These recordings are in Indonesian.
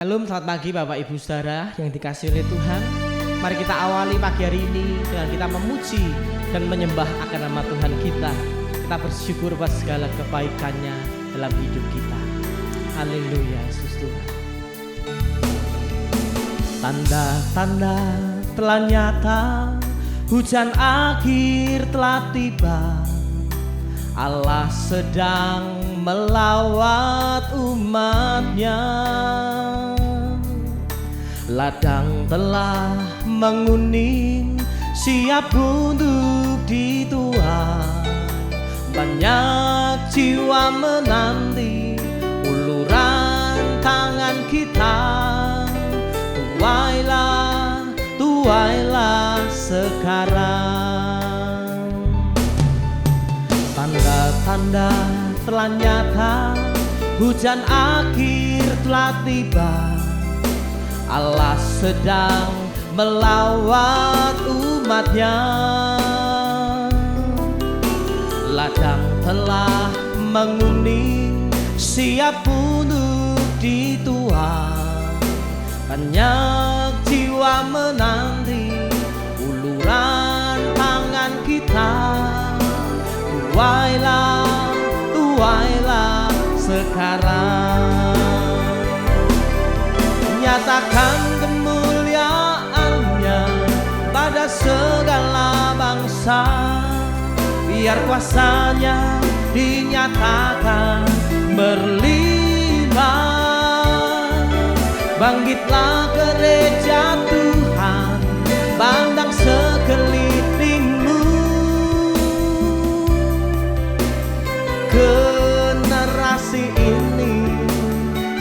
Shalom, selamat pagi Bapak Ibu Saudara yang dikasihi oleh Tuhan. Mari kita awali pagi hari ini dengan kita memuji dan menyembah akan nama Tuhan kita. Kita bersyukur atas segala kebaikannya dalam hidup kita. Haleluya, Yesus Tuhan. Tanda-tanda telah nyata, hujan akhir telah tiba. Allah sedang melawat umatnya. Ladang telah menguning, siap untuk dituai. Banyak jiwa menanti uluran tangan kita. Tuailah, tuailah sekarang. Tanda-tanda telah nyata, hujan akhir telah tiba. Allah sedang melawat umatnya. Ladang telah menguning, siap untuk dituai. Banyak jiwa menanti uluran tangan kita. Tuailah, tuailah sekarang. Nyatakan kemuliaan-Nya pada segala bangsa. Biar kuasa-Nya dinyatakan berlimpah. Bangkitlah gereja Tuhan, pandang sekelilingmu. Generasi ini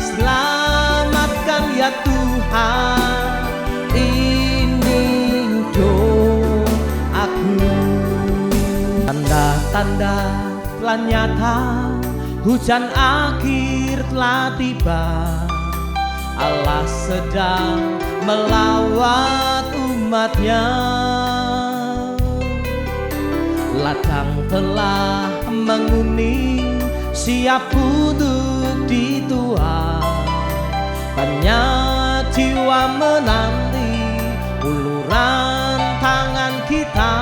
selamatkan ya Tuhan, ini doaku. Tanda-tanda telah nyata, hujan akhir telah tiba. Allah sedang melawat umatnya. Ladang telah menguning, siap untuk dituai. Banyak jiwa menanti uluran tangan kita.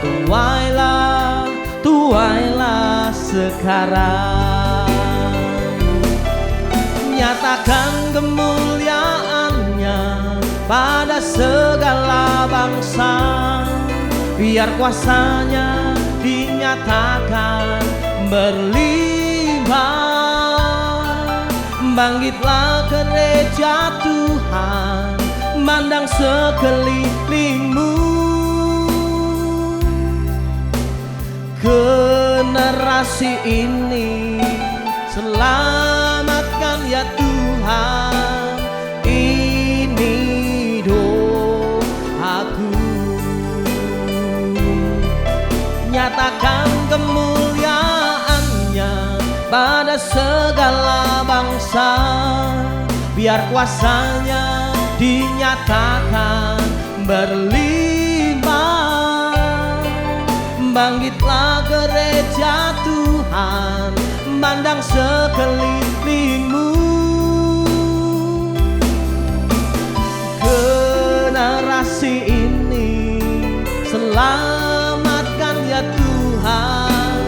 Tuailah, tuailah sekarang. Nyatakan kemuliaan-Nya pada segala bangsa. Biar kuasa-Nya dinyatakan berlimpah. Bangkitlah gereja Tuhan, mandang sekelilingmu. Generasi ini selamatkan ya Tuhan, ini doaku. Nyatakan kemuliaan-Nya pada segala bangsa. Biar kuasa-Nya dinyatakan berlimpah. Bangkitlah gereja Tuhan, mandang sekelilingmu. Generasi ini selamatkan ya Tuhan,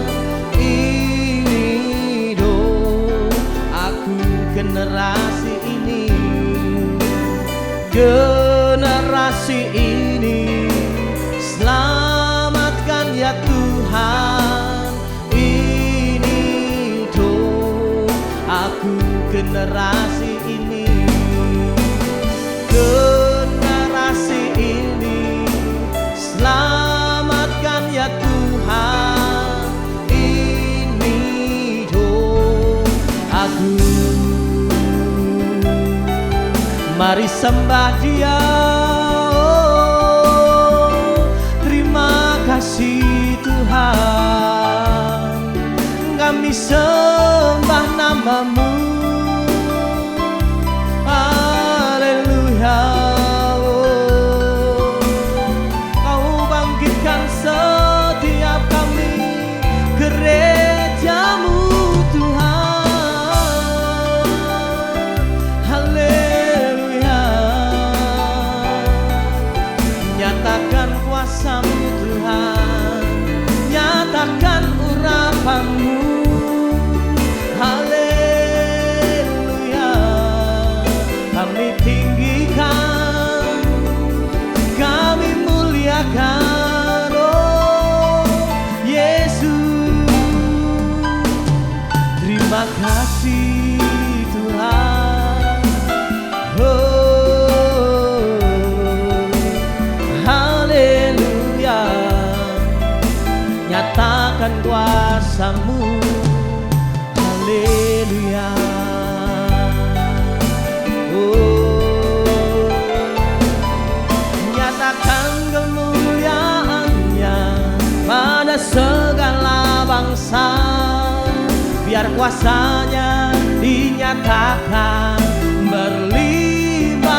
ini doaku. Generasi ini, generasi ini selamatkan ya Tuhan, ini doaku. Generasi ini, generasi ini selamatkan ya Tuhan, ini doaku. Mari sembah Dia, oh, terima kasih Tuhan. Kami sembah nama-Mu. Haleluya, oh, Kau bangkitkan setiap kami, gereja-Mu Tuhan. kuasa-Mu. Haleluya. Oh, nyatakan kemuliaan-Nya pada segala bangsa, biar kuasa-Nya dinyatakan berlimpah.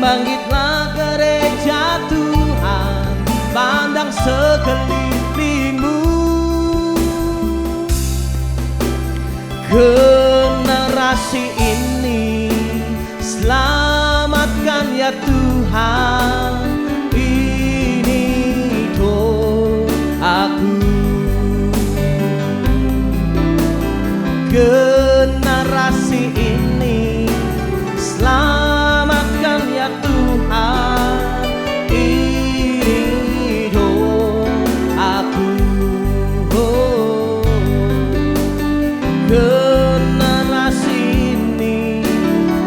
Bangkitlah gereja Tuhan, pandang sekelilingmu. Generasi ini selamatkan ya Tuhan, ini doaku. Generasi ini selamatkan ya Tuhan, ini doaku. Generasi ini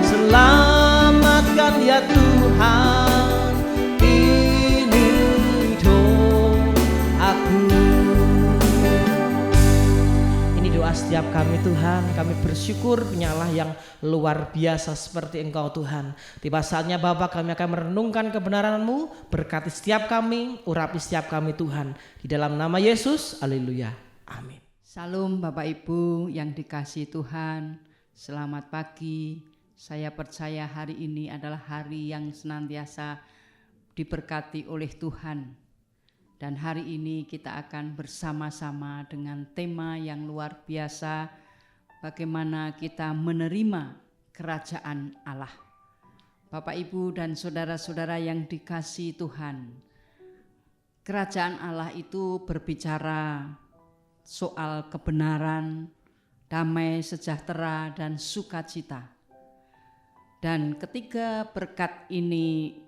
selamatkan ya Tuhan, ini doaku. Ini doa setiap kami Tuhan. Kami bersyukur punya Allah yang luar biasa seperti Engkau Tuhan. Tiba saatnya Bapa, kami akan merenungkan kebenaran-Mu. Berkati setiap kami, urapi setiap kami Tuhan. Di dalam nama Yesus, haleluya, amin. Salam Bapak Ibu yang dikasihi Tuhan, selamat pagi. Saya percaya hari ini adalah hari yang senantiasa diberkati oleh Tuhan. Dan hari ini kita akan bersama-sama dengan tema yang luar biasa, bagaimana kita menerima kerajaan Allah. Bapak Ibu dan saudara-saudara yang dikasihi Tuhan, kerajaan Allah itu berbicara soal kebenaran, damai, sejahtera, dan sukacita. Dan ketiga berkat ini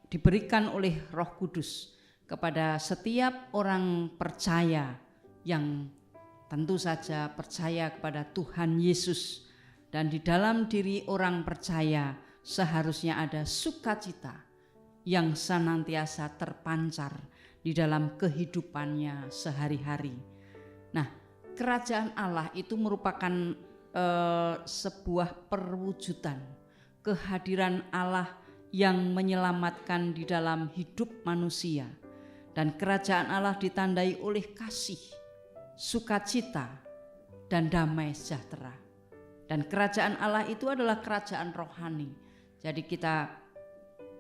diberikan oleh Roh Kudus kepada setiap orang percaya yang tentu saja percaya kepada Tuhan Yesus. Dan di dalam diri orang percaya seharusnya ada sukacita yang senantiasa terpancar di dalam kehidupannya sehari-hari. Nah, kerajaan Allah itu merupakan sebuah perwujudan kehadiran Allah yang menyelamatkan di dalam hidup manusia. Dan kerajaan Allah ditandai oleh kasih, sukacita, dan damai sejahtera. Dan kerajaan Allah itu adalah kerajaan rohani. Jadi kita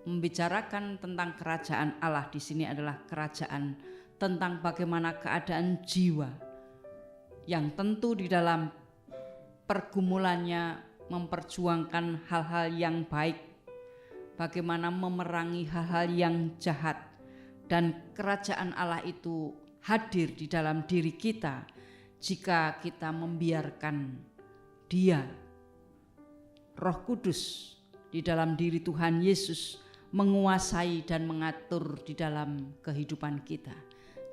membicarakan tentang kerajaan Allah di sini adalah kerajaan tentang bagaimana keadaan jiwa yang tentu di dalam pergumulannya memperjuangkan hal-hal yang baik, bagaimana memerangi hal-hal yang jahat. Dan kerajaan Allah itu hadir di dalam diri kita jika kita membiarkan Dia, Roh Kudus di dalam diri Tuhan Yesus menguasai dan mengatur di dalam kehidupan kita.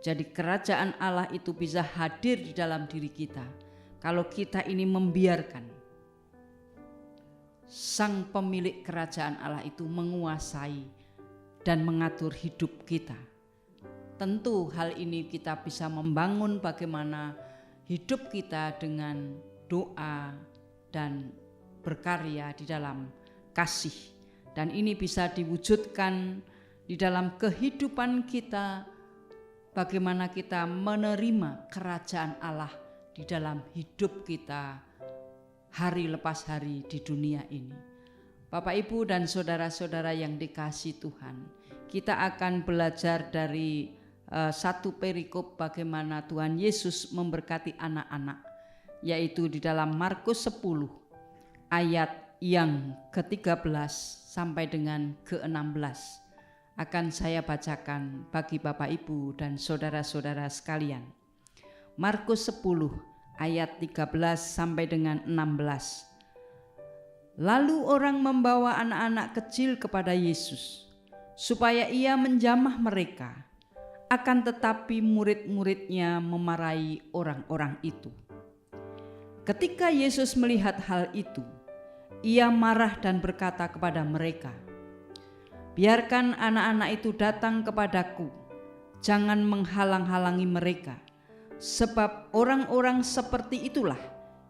Jadi kerajaan Allah itu bisa hadir di dalam diri kita kalau kita ini membiarkan Sang pemilik kerajaan Allah itu menguasai dan mengatur hidup kita. Tentu hal ini kita bisa membangun bagaimana hidup kita dengan doa dan berkarya di dalam kasih. Dan ini bisa diwujudkan di dalam kehidupan kita, bagaimana kita menerima kerajaan Allah di dalam hidup kita hari lepas hari di dunia ini. Bapak, Ibu, dan saudara-saudara yang dikasihi Tuhan, kita akan belajar dari satu perikop bagaimana Tuhan Yesus memberkati anak-anak, yaitu di dalam Markus 10 ayat yang ke-13 sampai dengan ke-16. Akan saya bacakan bagi Bapak, Ibu, dan saudara-saudara sekalian. Markus 10 ayat 13 sampai dengan 16. Lalu orang membawa anak-anak kecil kepada Yesus supaya ia menjamah mereka. Akan tetapi murid-muridnya memarahi orang-orang itu. Ketika Yesus melihat hal itu, ia marah dan berkata kepada mereka, "Biarkan anak-anak itu datang kepadaku, jangan menghalang-halangi mereka, sebab orang-orang seperti itulah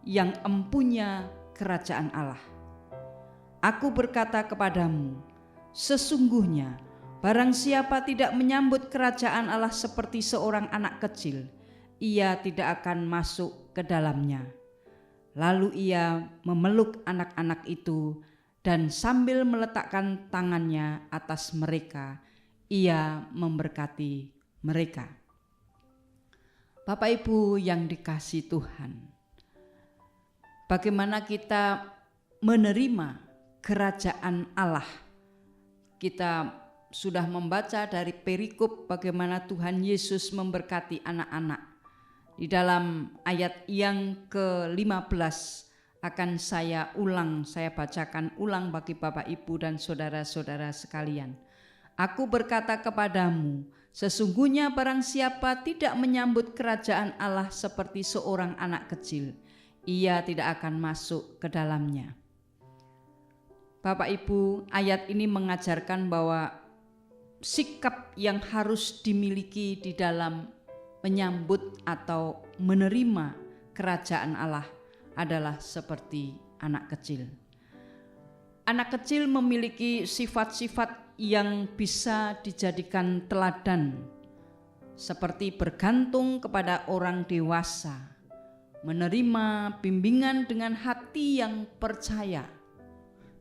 yang empunya kerajaan Allah. Aku berkata kepadamu, sesungguhnya barang siapa tidak menyambut kerajaan Allah seperti seorang anak kecil, ia tidak akan masuk ke dalamnya. Lalu ia memeluk anak-anak itu dan sambil meletakkan tangannya atas mereka, ia memberkati mereka. Bapak Ibu yang dikasihi Tuhan, bagaimana kita menerima kerajaan Allah? Kita sudah membaca dari perikop bagaimana Tuhan Yesus memberkati anak-anak. Di dalam ayat yang ke-15 akan saya bacakan ulang bagi Bapak Ibu dan saudara-saudara sekalian. Aku berkata kepadamu, sesungguhnya barang siapa tidak menyambut kerajaan Allah seperti seorang anak kecil, ia tidak akan masuk ke dalamnya. Bapak Ibu, ayat ini mengajarkan bahwa sikap yang harus dimiliki di dalam menyambut atau menerima kerajaan Allah adalah seperti anak kecil. Anak kecil memiliki sifat-sifat yang bisa dijadikan teladan, seperti bergantung kepada orang dewasa, menerima bimbingan dengan hati yang percaya,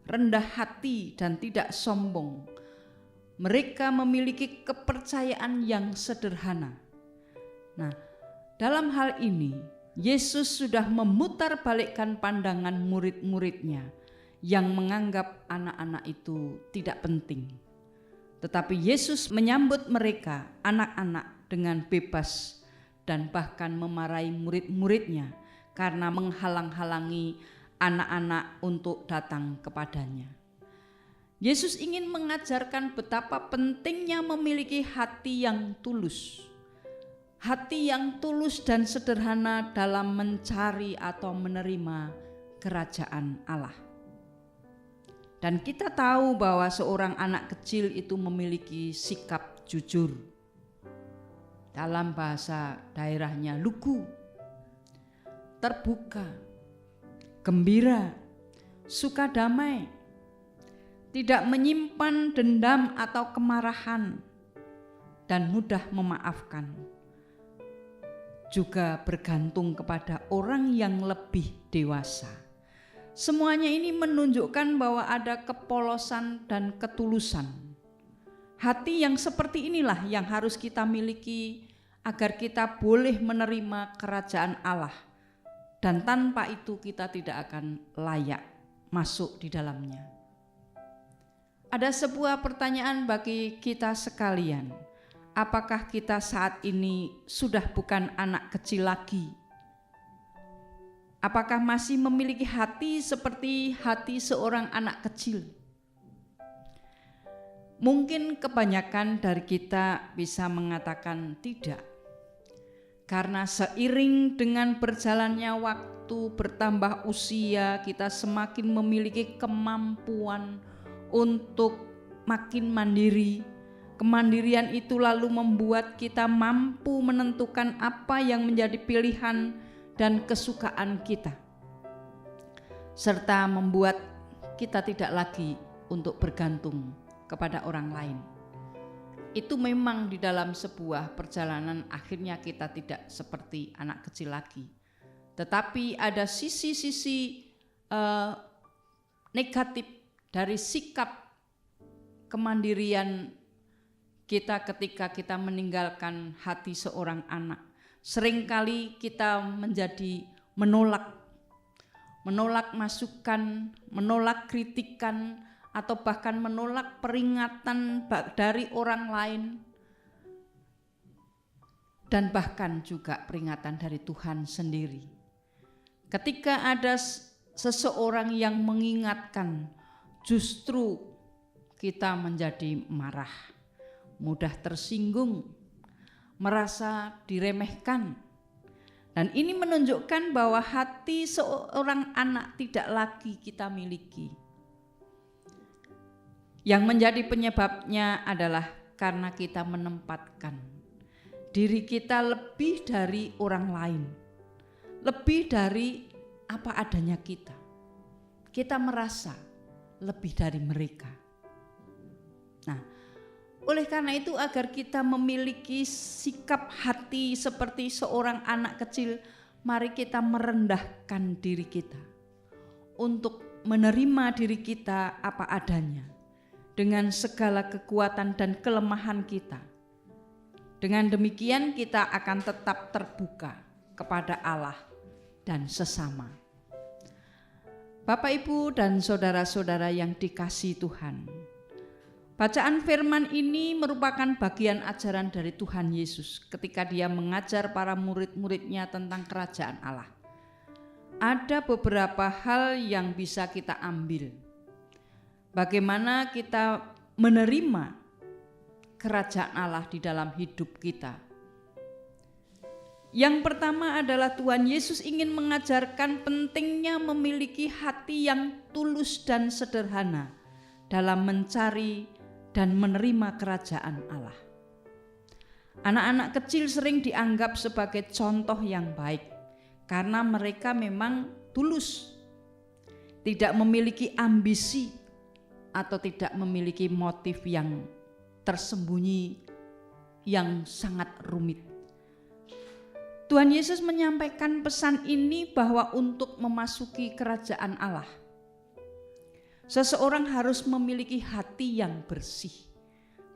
rendah hati dan tidak sombong. Mereka memiliki kepercayaan yang sederhana. Nah, dalam hal ini Yesus sudah memutarbalikkan pandangan murid-muridnya yang menganggap anak-anak itu tidak penting. Tetapi Yesus menyambut mereka, anak-anak, dengan bebas dan bahkan memarahi murid-muridnya karena menghalang-halangi anak-anak untuk datang kepadanya. Yesus ingin mengajarkan betapa pentingnya memiliki hati yang tulus. Hati yang tulus dan sederhana dalam mencari atau menerima kerajaan Allah. Dan kita tahu bahwa seorang anak kecil itu memiliki sikap jujur. Dalam bahasa daerahnya lugu, terbuka, gembira, suka damai, tidak menyimpan dendam atau kemarahan, dan mudah memaafkan. Juga bergantung kepada orang yang lebih dewasa. Semuanya ini menunjukkan bahwa ada kepolosan dan ketulusan. Hati yang seperti inilah yang harus kita miliki agar kita boleh menerima kerajaan Allah. Dan tanpa itu kita tidak akan layak masuk di dalamnya. Ada sebuah pertanyaan bagi kita sekalian. Apakah kita saat ini sudah bukan anak kecil lagi? Apakah masih memiliki hati seperti hati seorang anak kecil? Mungkin kebanyakan dari kita bisa mengatakan tidak. Karena seiring dengan berjalannya waktu, bertambah usia, kita semakin memiliki kemampuan untuk makin mandiri. Kemandirian itu lalu membuat kita mampu menentukan apa yang menjadi pilihan dan kesukaan kita, serta membuat kita tidak lagi untuk bergantung kepada orang lain. Itu memang di dalam sebuah perjalanan akhirnya kita tidak seperti anak kecil lagi. Tetapi ada sisi-sisi negatif dari sikap kemandirian kita ketika kita meninggalkan hati seorang anak. Seringkali kita menjadi menolak masukan, menolak kritikan, atau bahkan menolak peringatan dari orang lain, dan bahkan juga peringatan dari Tuhan sendiri. Ketika ada seseorang yang mengingatkan, justru kita menjadi marah, mudah tersinggung, merasa diremehkan. Dan ini menunjukkan bahwa hati seorang anak tidak lagi kita miliki. Yang menjadi penyebabnya adalah karena kita menempatkan diri kita lebih dari orang lain, lebih dari apa adanya kita. Kita merasa lebih dari mereka. Nah, oleh karena itu agar kita memiliki sikap hati seperti seorang anak kecil, mari kita merendahkan diri kita untuk menerima diri kita apa adanya dengan segala kekuatan dan kelemahan kita. Dengan demikian kita akan tetap terbuka kepada Allah dan sesama. Bapak, Ibu, dan saudara-saudara yang dikasihi Tuhan, bacaan firman ini merupakan bagian ajaran dari Tuhan Yesus ketika Dia mengajar para murid-muridnya tentang kerajaan Allah. Ada beberapa hal yang bisa kita ambil. Bagaimana kita menerima kerajaan Allah di dalam hidup kita. Yang pertama adalah Tuhan Yesus ingin mengajarkan pentingnya memiliki hati yang tulus dan sederhana dalam mencari dan menerima kerajaan Allah. Anak-anak kecil sering dianggap sebagai contoh yang baik karena mereka memang tulus, tidak memiliki ambisi atau tidak memiliki motif yang tersembunyi yang sangat rumit. Tuhan Yesus menyampaikan pesan ini bahwa untuk memasuki kerajaan Allah, seseorang harus memiliki hati yang bersih,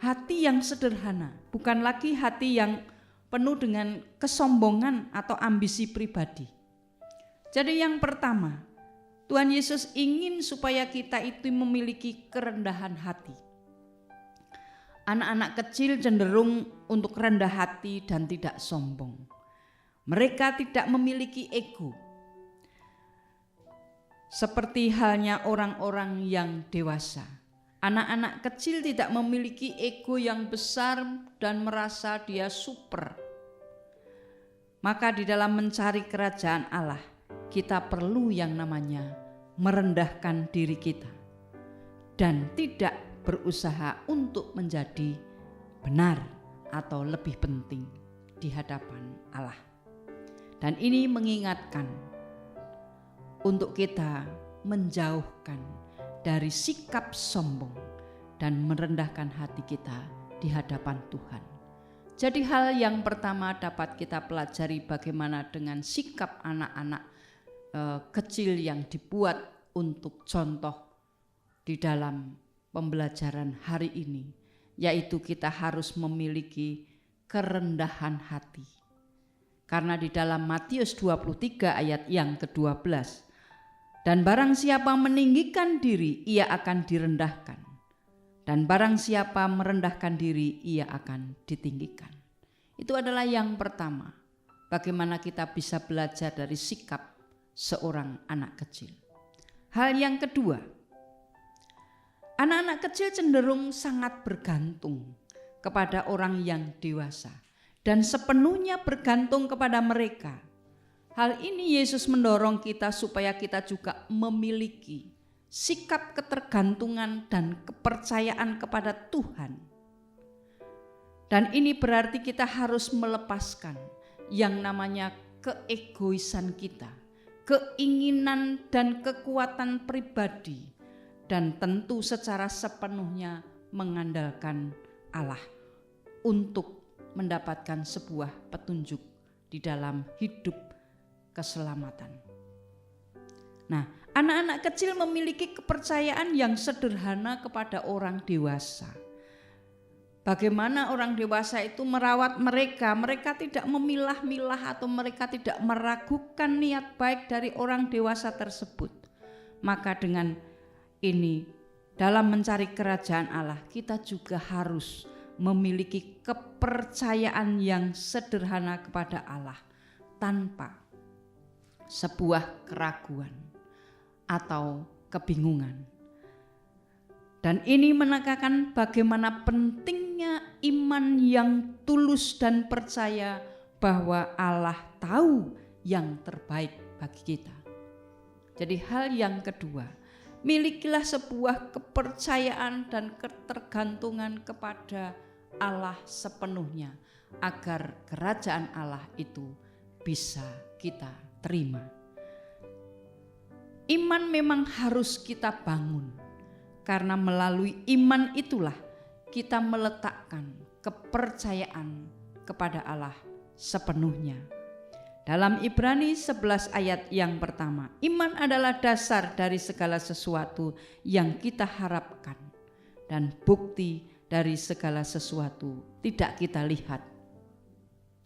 hati yang sederhana, bukan lagi hati yang penuh dengan kesombongan atau ambisi pribadi. Jadi yang pertama, Tuhan Yesus ingin supaya kita itu memiliki kerendahan hati. Anak-anak kecil cenderung untuk rendah hati dan tidak sombong. Mereka tidak memiliki ego. Seperti halnya orang-orang yang dewasa. Anak-anak kecil tidak memiliki ego yang besar dan merasa dia super. Maka di dalam mencari kerajaan Allah, kita perlu yang namanya merendahkan diri kita dan tidak berusaha untuk menjadi benar atau lebih penting di hadapan Allah. Dan ini mengingatkan untuk kita menjauhkan dari sikap sombong dan merendahkan hati kita di hadapan Tuhan. Jadi hal yang pertama dapat kita pelajari bagaimana dengan sikap anak-anak kecil yang dibuat untuk contoh di dalam pembelajaran hari ini, yaitu kita harus memiliki kerendahan hati. Karena di dalam Matius 23 ayat yang ke-12, dan barang siapa meninggikan diri, ia akan direndahkan. Dan barang siapa merendahkan diri, ia akan ditinggikan. Itu adalah yang pertama, bagaimana kita bisa belajar dari sikap seorang anak kecil. Hal yang kedua, anak-anak kecil cenderung sangat bergantung kepada orang yang dewasa dan sepenuhnya bergantung kepada mereka. Hal ini Yesus mendorong kita supaya kita juga memiliki sikap ketergantungan dan kepercayaan kepada Tuhan. Dan ini berarti kita harus melepaskan yang namanya keegoisan kita, keinginan dan kekuatan pribadi, dan tentu secara sepenuhnya mengandalkan Allah untuk mendapatkan sebuah petunjuk di dalam hidup keselamatan. Nah, anak-anak kecil memiliki kepercayaan yang sederhana kepada orang dewasa. Bagaimana orang dewasa itu merawat mereka, mereka tidak memilah-milah atau mereka tidak meragukan niat baik dari orang dewasa tersebut. Maka dengan ini, dalam mencari kerajaan Allah, kita juga harus memiliki kepercayaan yang sederhana kepada Allah tanpa sebuah keraguan atau kebingungan. Dan ini menekankan bagaimana pentingnya iman yang tulus dan percaya bahwa Allah tahu yang terbaik bagi kita. Jadi hal yang kedua, milikilah sebuah kepercayaan dan ketergantungan kepada Allah sepenuhnya. agar kerajaan Allah itu bisa kita terima. Iman memang harus kita bangun, karena melalui iman itulah kita meletakkan kepercayaan kepada Allah sepenuhnya. Dalam Ibrani 11 ayat yang pertama, iman adalah dasar dari segala sesuatu yang kita harapkan dan bukti dari segala sesuatu tidak kita lihat.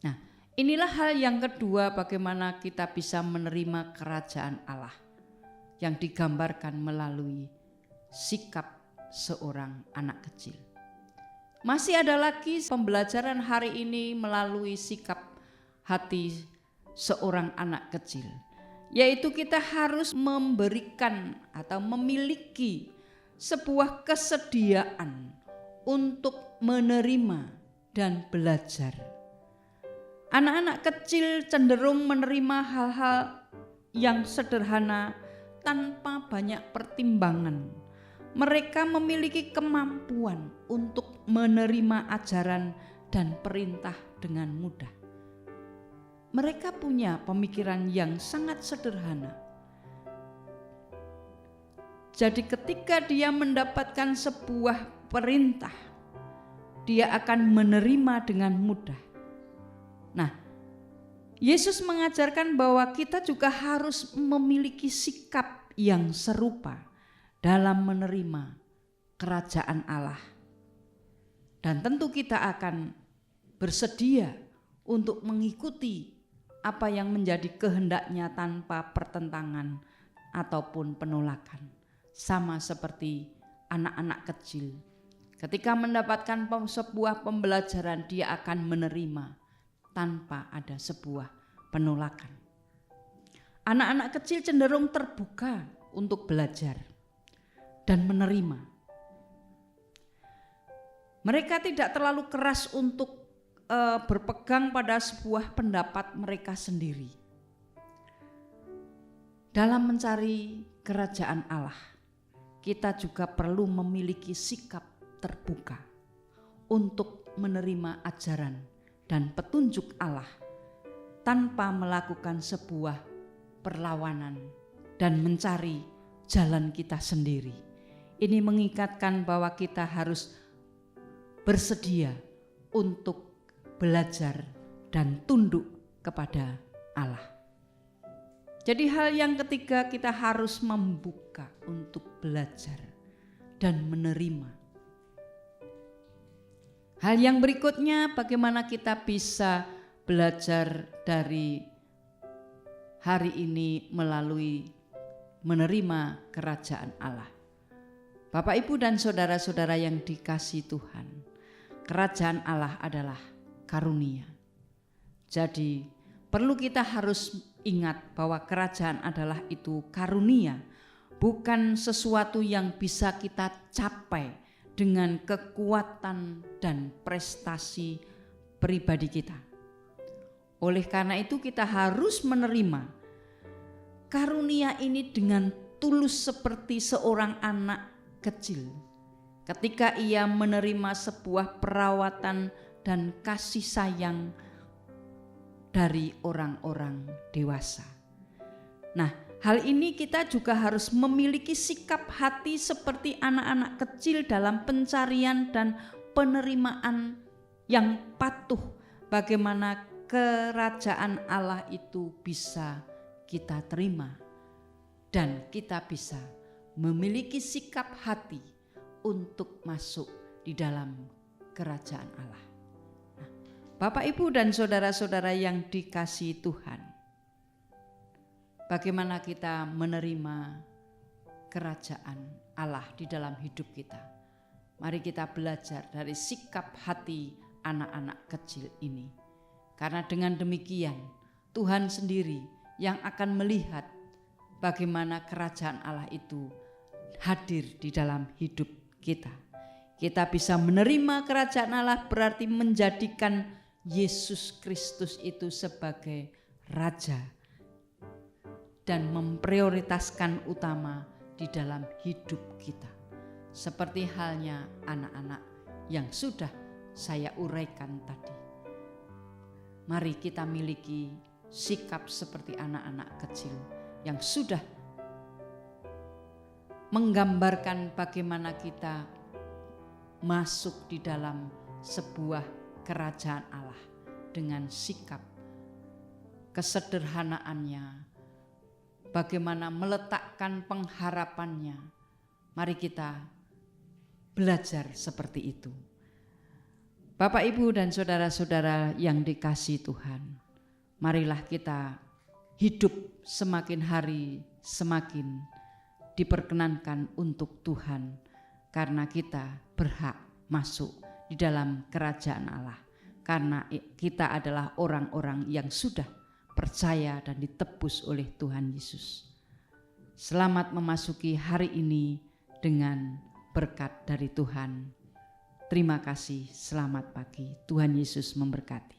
Nah, inilah hal yang kedua, bagaimana kita bisa menerima kerajaan Allah yang digambarkan melalui sikap seorang anak kecil. Masih ada lagi pembelajaran hari ini melalui sikap hati seorang anak kecil, yaitu kita harus memberikan atau memiliki sebuah kesediaan untuk menerima dan belajar. Anak-anak kecil cenderung menerima hal-hal yang sederhana tanpa banyak pertimbangan. Mereka memiliki kemampuan untuk menerima ajaran dan perintah dengan mudah. Mereka punya pemikiran yang sangat sederhana. Jadi ketika dia mendapatkan sebuah perintah, dia akan menerima dengan mudah. Nah, Yesus mengajarkan bahwa kita juga harus memiliki sikap yang serupa dalam menerima kerajaan Allah. Dan tentu kita akan bersedia untuk mengikuti apa yang menjadi kehendaknya tanpa pertentangan ataupun penolakan. Sama seperti anak-anak kecil, ketika mendapatkan sebuah pembelajaran, dia akan menerima tanpa ada sebuah penolakan. Anak-anak kecil cenderung terbuka untuk belajar dan menerima. Mereka tidak terlalu keras untuk berpegang pada sebuah pendapat mereka sendiri. Dalam mencari kerajaan Allah, kita juga perlu memiliki sikap terbuka untuk menerima ajaran dan petunjuk Allah tanpa melakukan sebuah perlawanan dan mencari jalan kita sendiri. Ini mengikatkan bahwa kita harus bersedia untuk belajar dan tunduk kepada Allah. Jadi hal yang ketiga, kita harus membuka untuk belajar dan menerima. Hal yang berikutnya, bagaimana kita bisa belajar dari hari ini melalui menerima kerajaan Allah. Bapak, Ibu, dan saudara-saudara yang dikasihi Tuhan, kerajaan Allah adalah karunia. Jadi perlu kita harus ingat bahwa kerajaan adalah itu karunia, bukan sesuatu yang bisa kita capai dengan kekuatan dan prestasi pribadi kita. Oleh karena itu kita harus menerima karunia ini dengan tulus seperti seorang anak kecil. Ketika ia menerima sebuah perawatan dan kasih sayang dari orang-orang dewasa. Nah, hal ini kita juga harus memiliki sikap hati seperti anak-anak kecil dalam pencarian dan penerimaan yang patuh bagaimana kerajaan Allah itu bisa kita terima dan kita bisa memiliki sikap hati untuk masuk di dalam kerajaan Allah. Nah, Bapak, Ibu, dan saudara-saudara yang dikasihi Tuhan, bagaimana kita menerima kerajaan Allah di dalam hidup kita? Mari kita belajar dari sikap hati anak-anak kecil ini. Karena dengan demikian Tuhan sendiri yang akan melihat bagaimana kerajaan Allah itu hadir di dalam hidup kita. Kita bisa menerima kerajaan Allah berarti menjadikan Yesus Kristus itu sebagai Raja dan memprioritaskan utama di dalam hidup kita. Seperti halnya anak-anak yang sudah saya uraikan tadi. Mari kita miliki sikap seperti anak-anak kecil yang sudah menggambarkan bagaimana kita masuk di dalam sebuah kerajaan Allah dengan sikap kesederhanaannya, bagaimana meletakkan pengharapannya. Mari kita belajar seperti itu. Bapak, Ibu, dan saudara-saudara yang dikasihi Tuhan, marilah kita hidup semakin hari semakin diperkenankan untuk Tuhan, karena kita berhak masuk di dalam kerajaan Allah, karena kita adalah orang-orang yang sudah percaya dan ditebus oleh Tuhan Yesus. Selamat memasuki hari ini dengan berkat dari Tuhan. Terima kasih, selamat pagi. Tuhan Yesus memberkati.